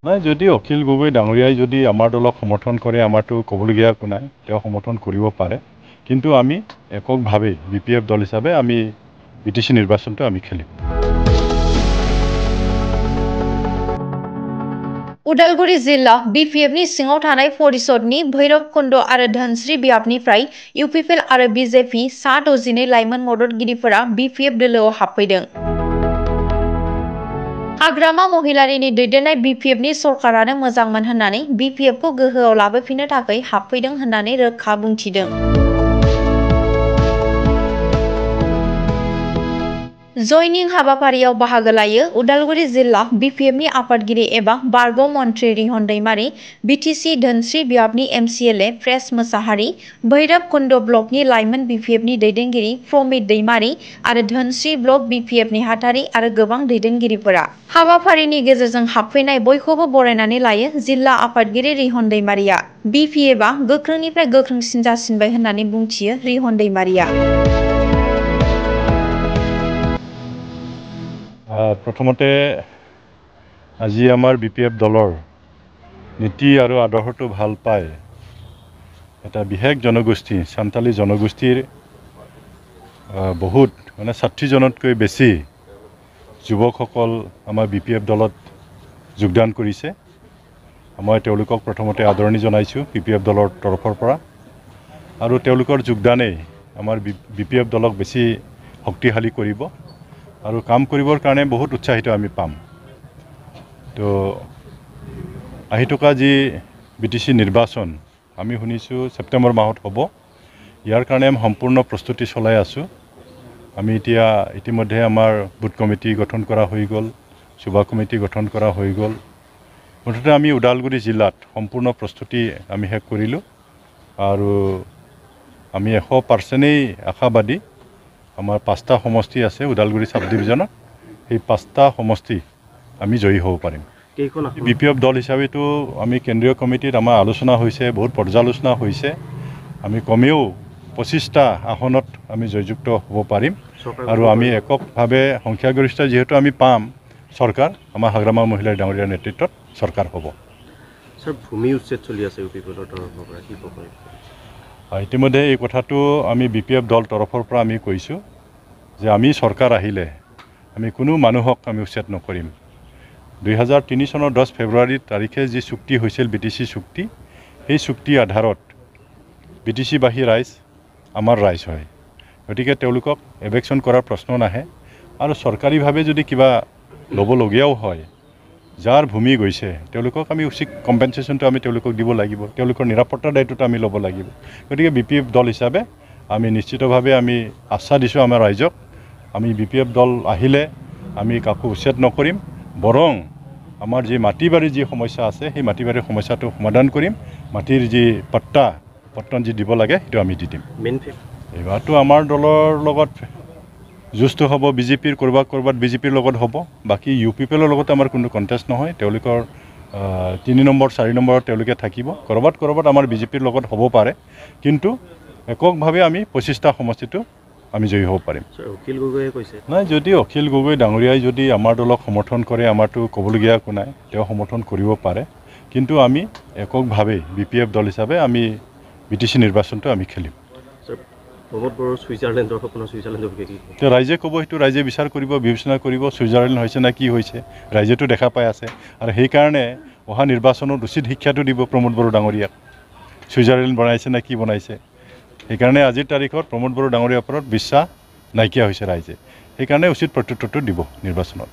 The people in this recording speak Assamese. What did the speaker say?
নাই যদি অখিল গগৈ ডাঙৰীয়াই যদি আমাৰ দলক সমৰ্থন কৰে আমাৰতো ক'বলগীয়া একো নাই, তেওঁ সমৰ্থন কৰিব পাৰে। কিন্তু আমি এককভাৱে BPF দল হিচাপে আমি BTC নিৰ্বাচনটো আমি খেলিম। उदालगुरि जिल्ला BPFनि सिङाव थानाय परिषदनि भैरबकुन्द आरो धोनस्री बियाबनिफ्राय UPPL आरो BJP सा 62 लाइमोन मददगिरिफोरा BPF दोलोआव हाबफैदों। हाग्रामा महिलारिनि दैदेननाय BPFनि सरकारानो मोजांमोन होननानै BPFखौ गोहोआव लाबोफिननो थाखाय हाबफैदों होननानै रोखा बुंथिदों। जयनिं हाबाफारियाव बाहागो लायो उदालगुरि जिल्ला BPFनि आफादगिरि एबा बारग' मन्थ्रि रिहन दैमारी, BTC धोनस्री बियाबनि MCLA प्रेस मोसाहारि, भैरबकुन्द ब्लकनि लाइमोन BPFनि दैदेनगिरि प्रमित दैमारी आरो धोनस्री ब्लक BPFनि हाथारि आरो गोबां दैदेनगिरिफोरा हाबाफारिनि गेजेरजों हाबफैनाय बयखौबो बरायनानै लायो। जिल्ला आफादगिरि रिहन दैमारीया BPFआ गोख्रोंनिफ्राय गोख्रोंसिन जासिनबाय होननानै बुंथियो रिहन दैमारीया। প্ৰথমতে আজি আমাৰ BPF দলৰ নীতি আৰু আদৰ্শটো ভাল পায় এটা বিশেষ জনগোষ্ঠী সান্তালী জনগোষ্ঠীৰ বহুত মানে 60 জনতকৈ বেছি যুৱকসকল আমাৰ BPF দলত যোগদান কৰিছে। মই তেওঁলোকক প্ৰথমতে আদৰণি জনাইছোঁ BPF দলৰ তৰফৰ পৰা, আৰু তেওঁলোকৰ যোগদানেই আমাৰ BPF দলক বেছি শক্তিশালী কৰিব আৰু কাম কৰিবৰ কাৰণে বহুত উৎসাহিত আমি পাম। তো আহি থকা যি BTC নিৰ্বাচন আমি শুনিছোঁ ছেপ্টেম্বৰ মাহত হ'ব, ইয়াৰ কাৰণে আমি সম্পূৰ্ণ প্ৰস্তুতি চলাই আছোঁ। আমি এতিয়া ইতিমধ্যে আমাৰ বুথ কমিটি গঠন কৰা হৈ গ'ল, সভা কমিটি গঠন কৰা হৈ গ'ল। মুঠতে আমি ওদালগুৰি জিলাত সম্পূৰ্ণ প্ৰস্তুতি আমি শেষ কৰিলোঁ আৰু আমি 100%ই আশাবাদী। আমাৰ 5টা সমষ্টি আছে ওদালগুৰি সাব ডিভিজনত, সেই 5টা সমষ্টি আমি জয়ী হ'ব পাৰিম। BPF দল হিচাপেতো আমি কেন্দ্ৰীয় কমিটিত আমাৰ আলোচনা হৈছে, বহুত পৰ্যালোচনা হৈছে। আমি কমেও 25টা আসনত আমি জয়যুক্ত হ'ব পাৰিম আৰু আমি এককভাৱে সংখ্যাগৰিষ্ঠ যিহেতু আমি পাম, চৰকাৰ আমাৰ হাগ্ৰামা মহিলাৰ ডাঙৰীয়াৰ নেতৃত্বত চৰকাৰ হ'ব। স্যাৰ ভূমি উচ্ছেদ চলি আছে UPPৰ তৰফৰ পৰা, কি ক'ব? ইতিমধ্যে এই কথাটো আমি BPF দল তৰফৰ পৰা আমি কৈছোঁ যে আমি চৰকাৰ আহিলে আমি কোনো মানুহক আমি উচ্ছেদ নকৰিম। 2003 চনৰ 10 ফেব্ৰুৱাৰী তাৰিখে যি চুক্তি হৈছিল BTC চুক্তি, সেই চুক্তিৰ আধাৰত BTC-বাসী ৰাইজ আমাৰ ৰাইজ হয়। গতিকে তেওঁলোকক এভেকশ্যন কৰাৰ প্ৰশ্ন নাহে, আৰু চৰকাৰীভাৱে যদি কিবা ল'বলগীয়াও হয়, যাৰ ভূমি গৈছে তেওঁলোকক আমি উচিত কম্পেনচেশ্যনটো আমি তেওঁলোকক দিব লাগিব, তেওঁলোকৰ নিৰাপত্তাৰ দায়িত্বটো আমি ল'ব লাগিব। গতিকে BPF দল হিচাপে আমি নিশ্চিতভাৱে আমি আশ্বাস দিছোঁ আমাৰ ৰাইজক, আমি BPF দল আহিলে আমি কাকো উচ্ছেদ নকৰিম, বৰং আমাৰ যি মাটি বাৰীৰ যি সমস্যা আছে সেই মাটি বাৰীৰ সমস্যাটো সমাধান কৰিম। মাটিৰ যি পট্টন যি দিব লাগে সেইটো আমি দি দিম। এইবাৰতো আমাৰ দলৰ লগত যুঁজটো হ'ব BJPৰ, ক'ৰবাত BJPৰ লগত হ'ব, বাকী UPPLৰ লগত আমাৰ কোনো কণ্টেষ্ট নহয়। তেওঁলোকৰ 3 নম্বৰ 4 নম্বৰত তেওঁলোকে থাকিব, ক'ৰবাত আমাৰ BJPৰ লগত হ'ব পাৰে, কিন্তু এককভাৱে আমি 25টা সমষ্টিটো আমি জয়ী হ'ব পাৰিম। অখিল গগৈয়ে কৈছে নাই যদি অখিল গগৈ ডাঙৰীয়াই যদি আমাৰ দলক সমৰ্থন কৰে আমাৰতো ক'বলগীয়া একো নাই, তেওঁ সমৰ্থন কৰিব পাৰে। কিন্তু আমি এককভাৱে BPF দল হিচাপে আমি BTC নিৰ্বাচনটো আমি খেলিম। এতিয়া ৰাইজে ক'ব, সেইটো ৰাইজে বিচাৰ কৰিব, বিবেচনা কৰিব, ছুইজাৰলেণ্ড হৈছে না কি হৈছে, ৰাইজেতো দেখা পাই আছে। আৰু সেইকাৰণে অহা নিৰ্বাচনত উচিত শিক্ষাটো দিব প্ৰমোদ বড়ো ডাঙৰীয়াক, ছুইজাৰলেণ্ড বনাইছে না কি বনাইছে। সেইকাৰণে আজিৰ তাৰিখত প্ৰমোদ বড়ো ডাঙৰীয়াৰ ওপৰত বিশ্বাস নাইকিয়া হৈছে ৰাইজে, সেইকাৰণে উচিত প্ৰত্যুত্তৰটো দিব নিৰ্বাচনত।